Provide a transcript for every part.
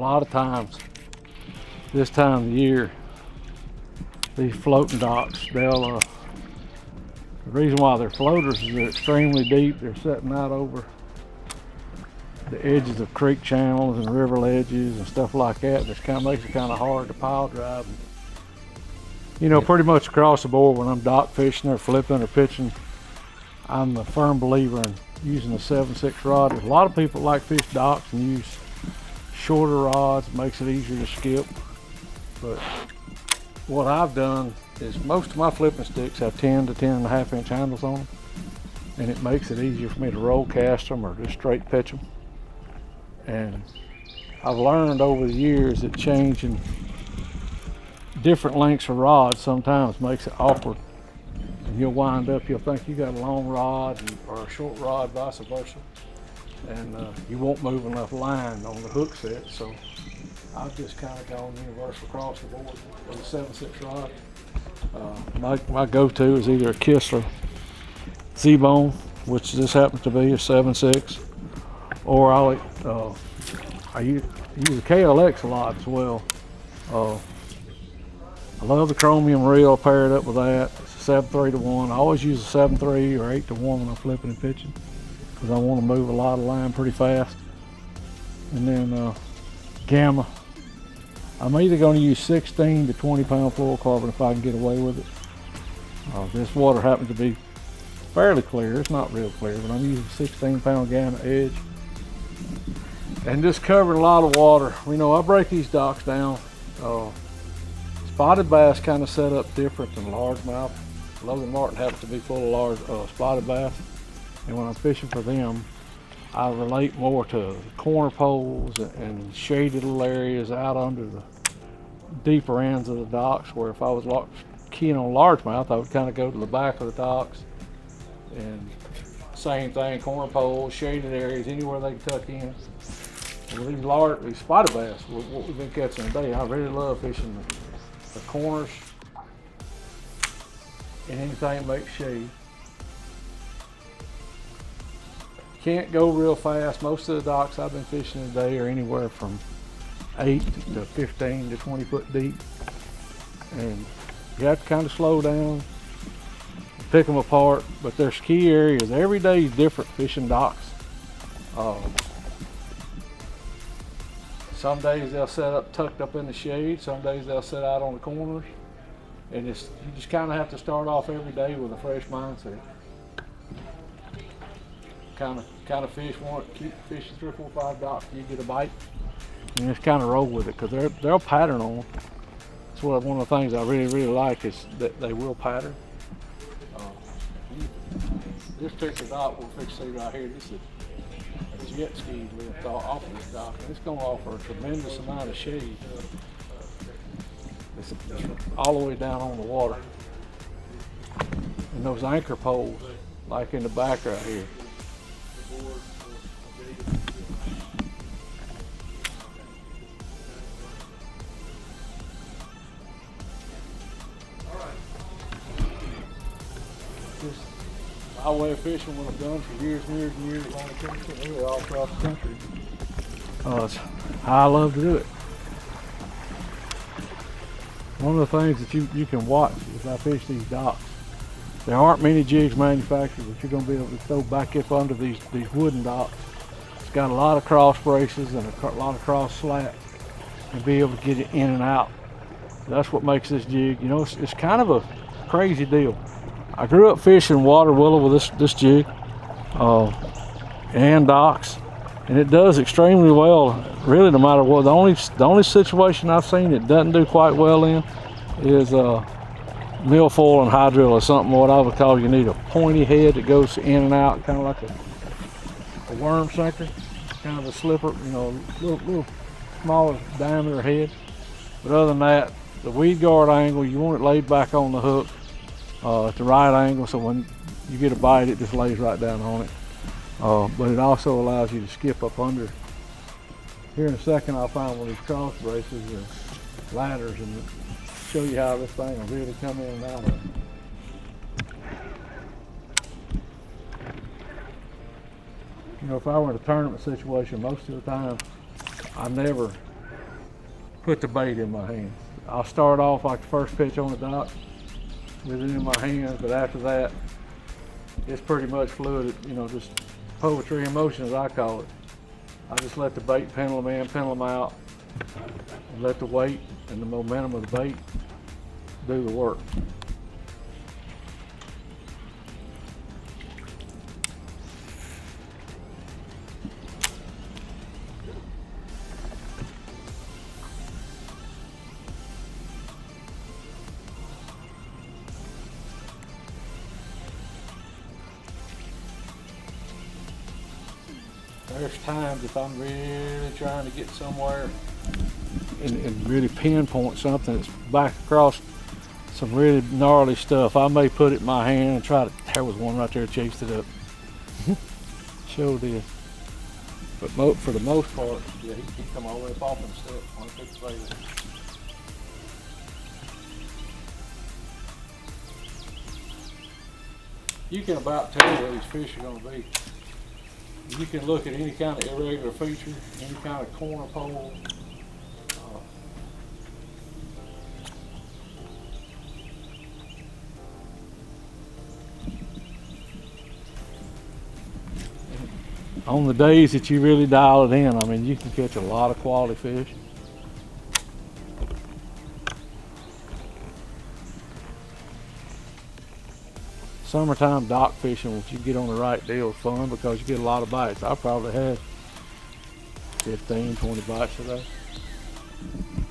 lot of times this time of the year, these floating docks, the reason why they're floaters is they're extremely deep. They're setting out over the edges of creek channels and river ledges and stuff like that. This kind of makes it kind of hard to pile drive. You know, pretty much across the board when I'm dock fishing or flipping or pitching, I'm a firm believer in using a 7/6 rod. A lot of people like fish docks and use shorter rods. It makes it easier to skip. But what I've done is most of my flipping sticks have 10 to 10.5 inch handles on them, and it makes it easier for me to roll cast them or just straight pitch them. And I've learned over the years that changing different lengths of rods sometimes makes it awkward. And you'll wind up, you'll think you got a long rod or a short rod, vice versa. And you won't move enough line on the hook set. So I've just kind of gone universal across the board with a 7/6 rod. My go-to is either a Kistler Z-bone, which this happens to be a 7/6, or I use a KLX a lot as well. I love the chromium reel paired up with that. It's a 7/3-1. I always use a 7/3 or 8/1 when I'm flipping and pitching because I want to move a lot of line pretty fast. And then Gamma. I'm either going to use 16 to 20 pound fluorocarbon if I can get away with it. This water happens to be fairly clear. It's not real clear, but I'm using 16 pound Gamma edge. And just covering a lot of water. You know, I break these docks down. Spotted bass kind of set up different than largemouth. Logan Martin happens to be full of large spotted bass. And when I'm fishing for them, I relate more to corner poles and shaded little areas out under the deeper ends of the docks, where if I was keying on largemouth, I would kind of go to the back of the docks. And same thing, corner poles, shaded areas, anywhere they can tuck in. With these spotted bass, what we've been catching today, I really love fishing the corners and anything that makes shade. Can't go real fast. Most of the docks I've been fishing today are anywhere from 8 to 15 to 20 foot deep. And you have to kind of slow down, pick them apart, but there's key areas. Every day is different fishing docks. Some days they'll set up tucked up in the shade. Some days they'll set out on the corners. And you just kind of have to start off every day with a fresh mindset. Kind of fish keep fishing 3, 4, 5 docks till you get a bite, and just kind of roll with it because they'll pattern on them. That's one of the things I really like is that they will pattern. This particular dock we'll fix to see right here. This is a jet ski lift off of this dock, and it's going to offer a tremendous amount of shade. It's all the way down on the water, and those anchor poles, like in the back right here. My way of fishing, what I've done for years and years and years on the country, really all across the country. It's how I love to do it. One of the things that you can watch as I fish these docks, there aren't many jigs manufactured that you're going to be able to throw back up under these wooden docks. It's got a lot of cross braces and a lot of cross slats, and be able to get it in and out. That's what makes this jig, you know, it's kind of a crazy deal. I grew up fishing water willow with this jig and docks, and it does extremely well, really, no matter what. The only situation I've seen it doesn't do quite well in is milfoil and hydrilla or something, what I would call you need a pointy head that goes in and out, kind of like a worm sinker, kind of a slipper, you know, little smaller diameter head. But other than that, the weed guard angle, you want it laid back on the hook at the right angle, so when you get a bite, it just lays right down on it. But it also allows you to skip up under. Here in a second, I'll find one of these cross braces and ladders and show you how this thing will really come in and out of it. You know, if I were in a tournament situation, most of the time, I never put the bait in my hands. I'll start off like the first pitch on the dock with it in my hands, but after that, it's pretty much fluid, you know, just poetry in motion as I call it. I just let the bait pendulum in, pendulum out, and let the weight and the momentum of the bait do the work. There's times if I'm really trying to get somewhere and really pinpoint something that's back across some really gnarly stuff, I may put it in my hand and try to, there was one right there, chased it up. Sure did. But for the most part, yeah, he can come all the way up off and step when I pick the bait up. You can about tell where these fish are going to be. You can look at any kind of irregular feature, any kind of corner pole. On the days that you really dial it in, I mean, you can catch a lot of quality fish. Summertime dock fishing, if you get on the right deal, is fun because you get a lot of bites. I probably had 15, 20 bites today.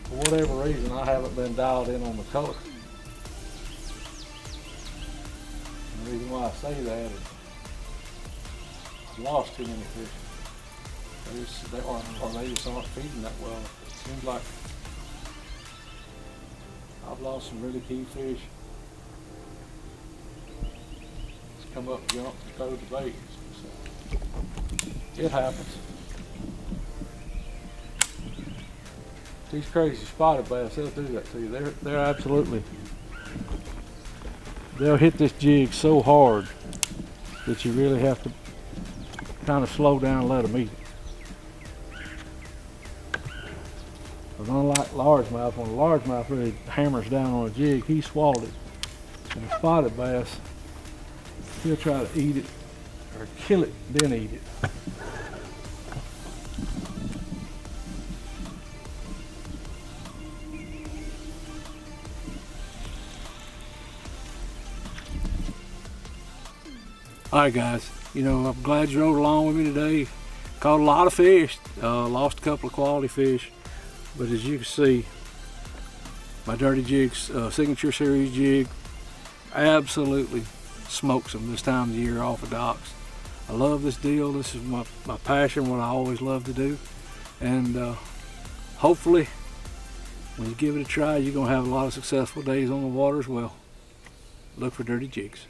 For whatever reason, I haven't been dialed in on the color. The reason why I say that is I've lost too many fish. They just aren't feeding that well. It seems like I've lost some really key fish. Come up, jump, and throw the bait. So it happens. These crazy spotted bass, they'll do that to you. They're absolutely, they'll hit this jig so hard that you really have to kind of slow down and let them eat it. But unlike largemouth, when a largemouth really hammers down on a jig, he swallowed it. And a spotted bass, he'll try to eat it or kill it, then eat it. All right, guys, you know, I'm glad you rode along with me today. Caught a lot of fish, lost a couple of quality fish, but as you can see, my Dirty Jigs Signature Series jig absolutely smokes them this time of the year off of docks. I love this deal. This is my passion, what I always love to do. And hopefully, when you give it a try, you're going to have a lot of successful days on the water as well. Look for Dirty Jigs.